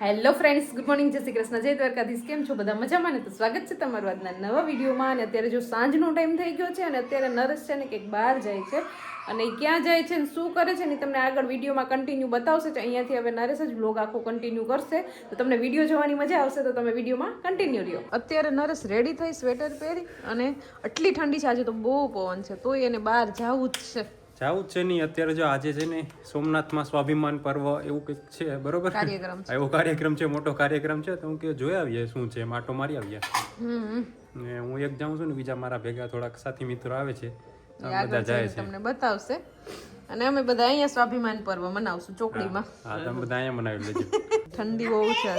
Hello friends, good morning, જય શ્રી કૃષ્ણ, જય દ્વારકાધીશ. કેમ છો બધા? મજામાં ને? તો સ્વાગત છે તમારું આજના નવા વિડીયોમાં. અને અત્યારે જો સાંજનો ટાઈમ થઈ ગયો છે અને અત્યારે નરેશ છે ને કંઈક બહાર જાય છે અને એ ક્યાં જાય છે ને શું કરે છે ને તમને આગળ વિડીયોમાં કન્ટિન્યુ બતાવશે. અહીંયાથી હવે નરેશ જ વ્લોગ આખો કન્ટિન્યુ કરશે, તો તમને વિડીયો જોવાની મજા આવશે, તો તમે વિડીયોમાં કન્ટિન્યુ રહ્યો. અત્યારે નરેશ રેડી થઈ સ્વેટર પહેરી અને આટલી ઠંડી છે આજે, તો બહુ પવન છે, તોય એને બહાર જવું જ છે. જવું જ છે નહીં. અત્યારે જો આજે છે ને સોમનાથમાં સ્વાભિમાન પર્વ એવું કંઈક છે, બરોબર? કાર્યક્રમ છે. એવો કાર્યક્રમ છે, મોટો કાર્યક્રમ છે, તો હું કે જોઈ આવીએ શું છે, માટો મારી આવીએ. ને હું એક જાઉં છું ને બીજા મારા ભેગા થોડાક સાથી મિત્રો આવે છે, બધા જાય છે, તમને બતાવશે. અને અમે બધા અહીંયા સ્વાભિમાન પર્વ મનાવશું ચોકડીમાં. હા, તમે બધા અહીંયા મનાવી લેજો. ઠંડી બહુ છે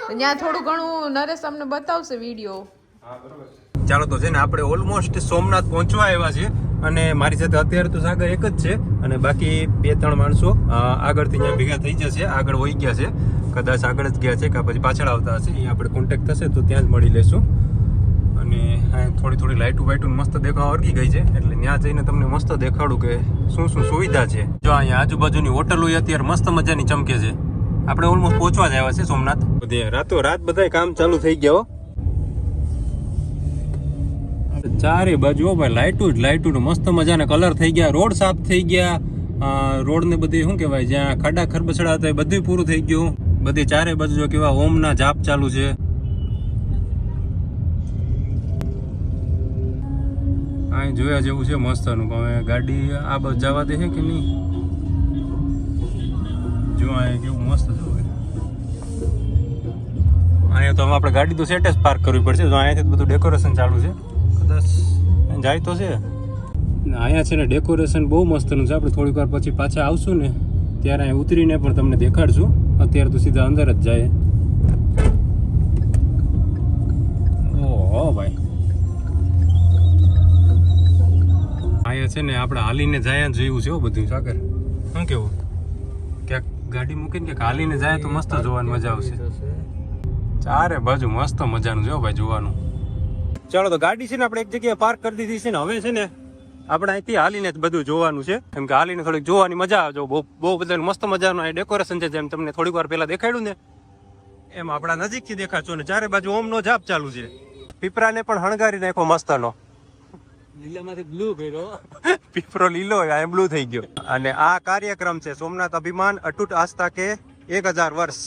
ત્યાં, થોડું ઘણું નરેશ અમને બતાવશે વિડીયો. હા, બરોબર. ચાલો, તો છે ને આપણે ઓલમોસ્ટ સોમનાથ પહોંચવા આવ્યા છીએ અને મારી સાથે અત્યારે તો સાગર એક જ છે અને બાકી 2-3 માણસો આગળથી અહીંયા ભેગા થઈ જશે. આગળ વહી ગયા છે, કદાચ આગળ જ ગયા છે કે પછી પાછળ આવતા હશે. અહીંયા આપણે કોન્ટેક્ટ થશે તો ત્યાં જ મળી લેશું. અને થોડી લાઇટું મસ્ત દેખાવા વર્ગી ગઈ છે, એટલે ત્યાં જઈને તમને મસ્ત દેખાડું કે શું સુવિધા છે. જો અહીંયા આજુબાજુની હોટલો અત્યારે મસ્ત મજાની ચમકે છે. આપણે ઓલમોસ્ટ પહોંચવા જ આવ્યા છે સોમનાથ. રાતો રાત બધા કામ ચાલુ થઈ ગયા. ચારે બાજુ ભાઈ લાઇટું મસ્ત મજાના કલર થઈ ગયા, રોડ સાફ થઈ ગયા, રોડ ને બધી શું કહેવાય, જ્યાં ખાડા ખરબચડા હતા એ બધું પૂરું થઈ ગયું. બધી ચારે બાજુ જો કેવા ઓમના જાપ ચાલુ છે. અહીં જોયા જેવું છે મસ્તનું. હવે ગાડી આ બાજુ જવા દે છે કે નહીં? જો અહીંયા કેવું મસ્ત છે. અહીંયા તો આપણે ગાડી તો સેટ જ પાર્ક કરવી પડશે. જો અહીંયાથી બધું ડેકોરેશન ચાલુ છે, જાય તો છે. અહીંયા છે ને ડેકોરેશન બહુ મસ્તનું છે. આપણે થોડીક વાર પછી પાછા આવશું ને ત્યારે અહીંયા ઉતરીને પણ તમને દેખાડશું. અત્યારે તો સીધા અંદર જ જાય. ઓહો ભાઈ, અહીંયા છે ને આપણે હાલીને જાય જોયું છે બધું. સાગર શું કેવું? ક્યાંક ગાડી મૂકીને ક્યાંક હાલીને જાય તો મસ્ત જોવાની મજા આવશે. ચારે બાજુ મસ્ત મજાનું છે ભાઈ જોવાનું. ચાલો, તો ગાડી છે ને આપણે એક જગ્યાએ પાર્ક કરી દીધી છે ને હવે છે ને આપણે અહીંથી હાલીને જ બધું જોવાનું છે. કેમ કે હાલીને થોડીક જોવાની મજા આવે. બહુ બધા મસ્ત મજાનું અહીં ડેકોરેશન છે, જેમ તમને થોડીક વાર પહેલા દેખાડ્યું ને એમ આપણા નજીકથી દેખાડશો. ને ચારે બાજુ ઓમનો જાપ ચાલુ છે. પીપરાને પણ હણગારી નાખો મસ્તનો. લીલામાંથી બ્લુ કર્યો, પીપરો લીલો આ બ્લુ થઈ ગયો. અને આ કાર્યક્રમ છે સોમનાથ અભિમાન અટૂટ આસ્થા કે 1000 વર્ષ.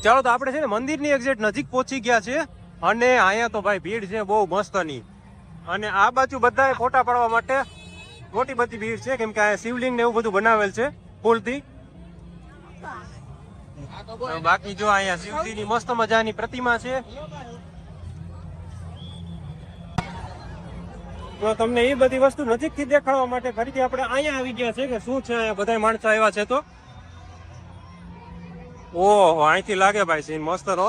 ચાલો, તો આપણે છે ને મંદિરની એક્ઝેક્ટ નજીક પહોંચી ગયા છે. અને અહીંયા તો ભાઈ ભીડ છે બહુ મસ્તની. અને આ બાજુ બધા ફોટા પાડવા માટે મોટી બધી ભીડ છે, કેમ કે આ શિવલિંગ ને એવું બધું બનાવેલ છે ફૂલથી. બાકી જો અહીંયા શિવજીની મસ્ત મજાની પ્રતિમા છે. તો તમને એ બધી વસ્તુ નજીકથી દેખાડવા માટે ફરીથી આપણે અહીંયા આવી ગયા છે કે શું છે અહીંયા બધા માણસો આવ્યા છે. તો ઓહો, અહીંથી લાગે ભાઈ સીન મસ્ત નો.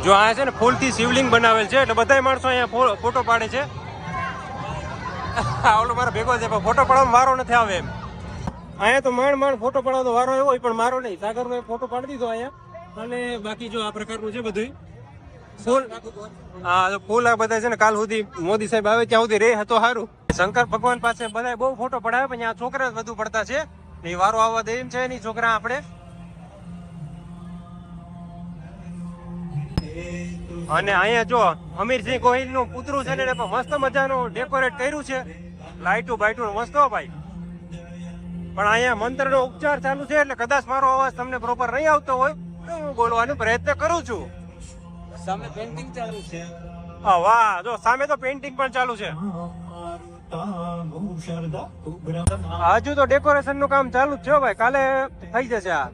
જો આ છે ને ફૂલથી શિવલિંગ બનાવેલ છે, એટલે બધા માણસો અહીંયા ફોટો પાડે છે. ઓલો મારો ભેગો છે, પણ ફોટો પાડવાનો વારો નથી આવે એમ. અહીંયા તો માંડ ફોટો પાડવાનો વારો આવ્યો, પણ મારો નહીં. સાગરનો ફોટો પાડી દીધો અહીંયા. અને બાકી જો આ પ્રકારનું છે બધું ફૂલ. હા, ફૂલ આ બધા છે ને કાલ સુધી મોદી સાહેબ આવે ત્યાં સુધી રે હતો સારું. શંકર ભગવાન પાસે બધા બહુ ફોટો પડાવે, પણ આ છોકરા જ વધુ પડતા છે. નહીં વારો આવવા દે એમ છે નહીં છોકરા આપણે. અને અહીંયા જો અમીરસિંહ ગોહિલ નું પુતળું છે ને મસ્ત મજાનું ડેકોરેટ કર્યું છે, લાઇટું બાઇટું મસ્ત ભાઈ. પણ અહીંયા મંત્રનો ઉપચાર ચાલુ છે, એટલે કદાચ મારો અવાજ તમને પ્રોપર નહીં આવતો હોય તો હું બોલવાનો પ્રયત્ન કરું છું. સામે પેઇન્ટિંગ ચાલુ છે. હા, વાહ, જો સામે તો પેઇન્ટિંગ પણ ચાલુ છે. હજુ તો ડેકોરેશન નું કામ ચાલુ જ છે ભાઈ, કાલે થઈ જશે આ.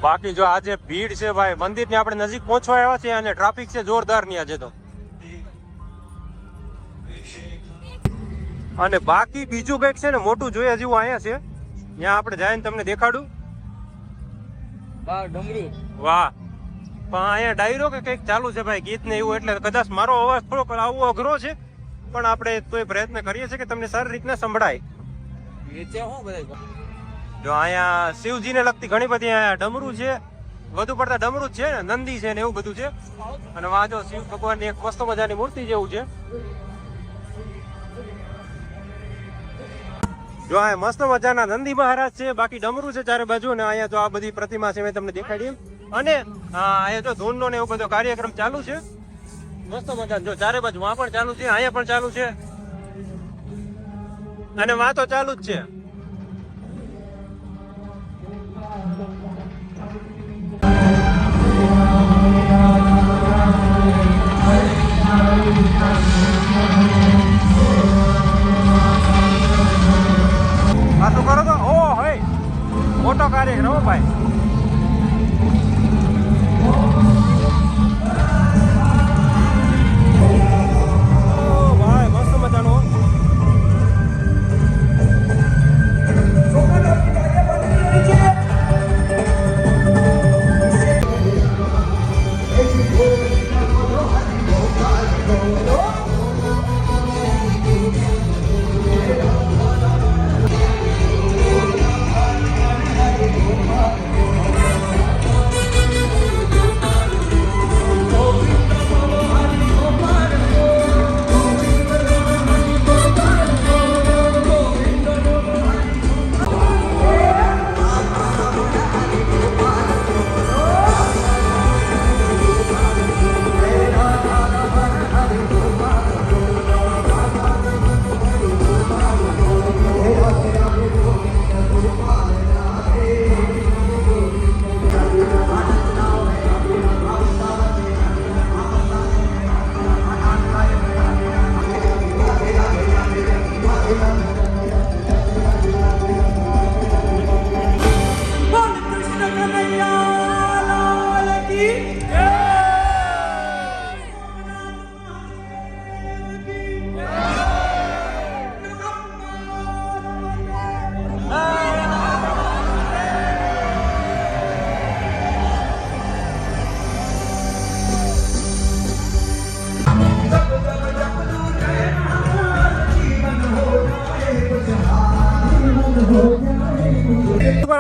બાકી જો આજે ભીડ છે ભાઈ, મંદિર ની આપણે નજીક પહોંચવા આવ્યા છે અને ટ્રાફિક છે જોરદાર ની આજે તો. અને બાકી બીજું કઈક છે ને મોટું જોયા જેવું અહીંયા છે, ત્યાં આપણે જઈને તમને દેખાડું. વાહ, પણ અહીંયા ડાયરો કે કંઈક ચાલુ છે ભાઈ ગીત ને એવું, એટલે કદાચ મારો અવાજ થોડોક આવવો અઘરો છે, પણ આપણે તોય પ્રયત્ન કરીએ છીએ કે તમને સારી રીતના સંભળાય. જો અહીંયા શિવજીને લગતી ઘણી બધી અહીંયા ડમરું છે, વધુ પડતા ડમરું જ છે ને, નંદી છે ને એવું બધું છે. અને આ જો શિવ ભગવાનની એક મસ્ત મજાની મૂર્તિ જેવું છે. જો આ મસ્ત મજાના નંદી મહારાજ છે, બાકી ડમરું છે ચારે બાજુ. અને અહીંયા જો આ બધી પ્રતિમા છે મેં તમને દેખાડી. અને અહીંયા જો ધૂનનો ને એવું બધો કાર્યક્રમ ચાલુ છે મસ્ત મજા. જો ચારે બાજુ માં પણ ચાલુ છે, અહીંયા પણ ચાલુ છે, અને વાતો ચાલુ જ છે. વાતો કરો તો ઓ હે મોટો કાર્યક્રમ હો ભાઈ.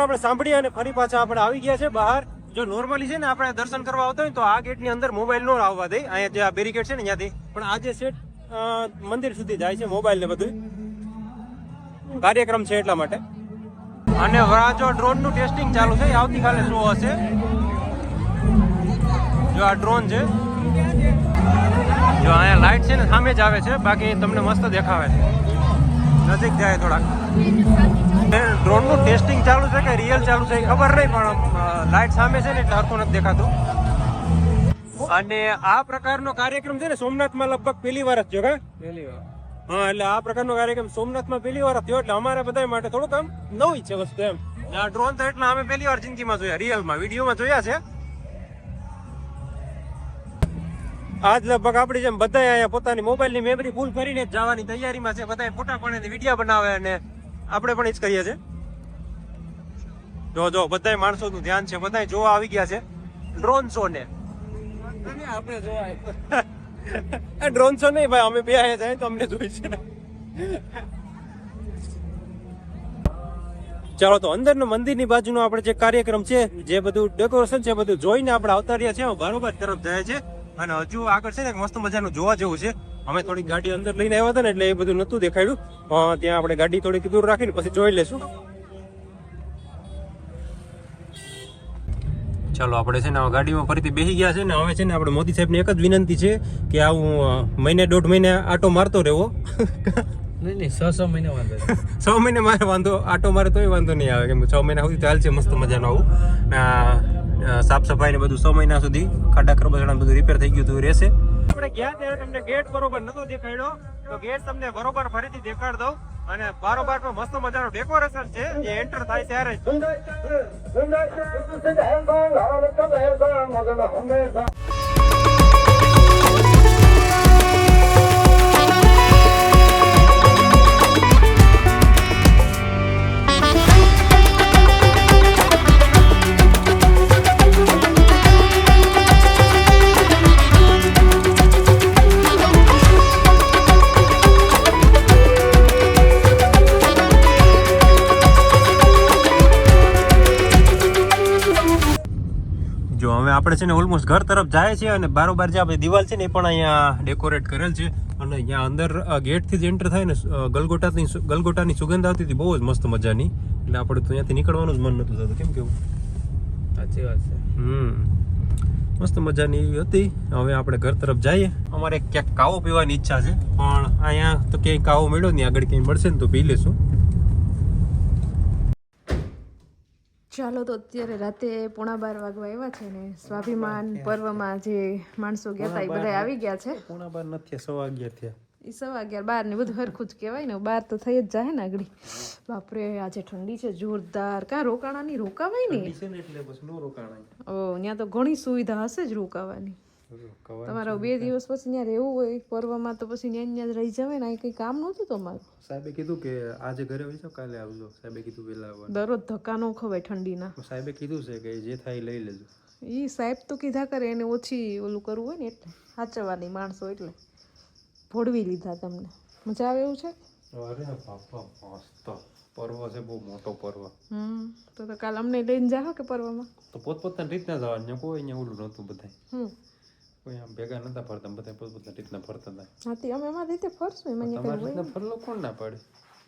આપણે સાંભળીએ અને ફરી પાછા આપણે આવી ગયા છે બહાર. જો નોર્મલી છે ને આપણે દર્શન કરવા આવતા હોય તો આ ગેટની અંદર મોબાઈલ નો આવવા દે, અહીંયા જે આ બેરિકેડ છે ને ત્યાંથી. પણ આ જે સેટ મંદિર સુધી જાય છે, મોબાઈલ ને બધું કાર્યક્રમ છે એટલા માટે. અને જો ડ્રોન નું ટેસ્ટિંગ ચાલુ છે, આવતીકાલે શો હશે. જો આ ડ્રોન છે, જો અહીંયા લાઈટ છે ને સામે જ આવે છે, બાકી તમને મસ્ત દેખાવે છે. નજીક જાય થોડાક. ડ્રોન નું ટેસ્ટિંગ ચાલુ છે કે રિયલ ચાલુ છે ખબર નહીં, પણ લાઈટ સામે છે ને એટલે હરખું નથી દેખાતું. અને આ પ્રકારનો કાર્યક્રમ છે ને સોમનાથમાં લગભગ પહેલી વાર જ થયો. કા પહેલી વાર? હા, એટલે આ પ્રકારનો કાર્યક્રમ સોમનાથમાં પહેલી વાર થયો, એટલે અમારા બધા માટે થોડુંક આમ નવી છે વસ્તુ એમ. આ ડ્રોન તો એટલા અમે પહેલી વાર જિંદગીમાં જોયા, રિયલમાં વિડીયોમાં જોયા છે. આજ લગભગ આપણી જેમ બધા અહીંયા પોતાની મોબાઈલની મેમરી ફૂલ કરીને જ જવાની તૈયારીમાં છે. બધા ફોટા પણ વિડીયો બનાવે અને આપણે પણ જ કરીએ છીએ. જો બધા માણસોનું ધ્યાન છે, બધા જોવા આવી ગયા છે ડ્રોન શો ને. આપણે જોવા ડ્રોન શો નહીં ભાઈ, અમે બે અહીંયા જાય તો અમને જોઈ છે. ચાલો તો અંદરનો મંદિરની બાજુનો આપણે જે કાર્યક્રમ છે, જે બધું ડેકોરેશન છે, બધું જોઈને આપણે આવતા રહ્યા છીએ. બરોબર તરફ જાય છે અને હજુ આગળ છે ને મસ્ત મજાનું જોવા જેવું છે. અમે થોડીક ગાડી અંદર લઈને આવ્યા હતા ને એટલે એ બધું નતું દેખાડ્યું. ત્યાં આપણે ગાડી થોડીક દૂર રાખીને પછી જોઈ લેશું. ચાલો આપણે છે ને ગાડીમાં ફરીથી બેસી ગયા છે ને હવે છે ને આપણે મોદી સાહેબને એક જ વિનંતી છે કે આવું મહિને દોઢ મહિને આટો મારતો રહેવો. નહીં 6 મહિને વાંધો 6 મહિને મારે વાંધો આટો મારે તોય વાંધો નહીં આવે, કેમ કે 6 મહિના સુધી ચાલશે મસ્ત મજાનું આવું. સાફ સફાઈ ને બધું 6 મહિના સુધી ખાડા ખરબચડા બધું રિપેર થઈ ગયું હતું રહેશે. આપણે ગયા ત્યારે તમને ગેટ બરોબર નતો દેખાડ્યો, તો ગેટ તમને બરોબર ફરીથી દેખાડ દઉં. અને બારોબાર માં મસ્ત મજાનું ડેકોરેશન છે, જે એન્ટર થાય ત્યારે આપણે છે ને ઓલમોસ્ટ ઘર તરફ જાય છે અને બારોબાર જે આપણી દિવાલ છે ને એ પણ અહીંયા ડેકોરેટ કરેલ છે અને અહીંયા અંદર ગેટથી જ એન્ટર થાય ને ગલગોટાની સુગંધ આવતી હતી બહુ જ મસ્ત મજાની, એટલે આપણે તો ત્યાંથી નીકળવાનું જ મન નતું થતું. કેમ કેવું? સાચી વાત છે. મસ્ત મજાની એવી હતી. હવે આપણે ઘર તરફ જઈએ. અમારે ક્યાંક કાવો પીવાની ઈચ્છા છે, પણ અહીંયા તો ક્યાંય કાવો મળ્યો નહીં. આગળ ક્યાંય મળશે ને તો પી લેશું. ચાલો તો અત્યારે રાતે 11:30 વાગવા આવ્યા છે ને સ્વાભિમાન પર્વમાં જે માણસો ગયા હતા એ બધા આવી ગયા છે. 11:30 નથી, 11:15 થયા. એ 11:15 ને બધું હરખું જ કહેવાય ને, 12 તો થઈ જ જાય ને આગળ. બાપરે આજે ઠંડી છે જોરદાર. કાં રોકાણાની રોકાવાય ને? એટલે બસ નો રોકાણાય. ઓ ત્યાં તો ઘણી સુવિધા હશે જ રોકાવાની. તમારે 2 દિવસ પછી ત્યાં રહેવું હોય પર્વમાં તો પછી ત્યાં જ રહી જવાય ને. અહીં કંઈ કામ નહોતું તમારું? સાહેબે કીધું કે આજે ઘરે આવી જાવ, કાલે આવજો. સાહેબે કીધું વહેલા આવવાનું. દરરોજ ધક્કા ન ખવાય ઠંડીના. સાહેબે કીધું છે કે જે થાય લઈ લેજો. એ સાહેબ તો કીધા કરે એને ઓછી ઓલું કરવું હોય ને એટલે સાચવવાની માણસો એટલે ભોળવી લીધા તમને. મજા આવે એવું છે? અરે બાપા મસ્ત પર્વ છે, બહુ મોટો પર્વ. તો કાલ અમને લઈને જાઓ કે પર્વમાં? તો પોતપોતાની રીતના જવાનું, કોઈ અહીંયા ઓલું નહોતું. બધા કોઈ આમ ભેગા નતા ફરતા, બધા પોતપોતાની રીતના ફરતા હતા. હાથી અમે એમાં રીતે ફરશું એમાં તમારી રીતના ફરલો કોણ ના પાડે?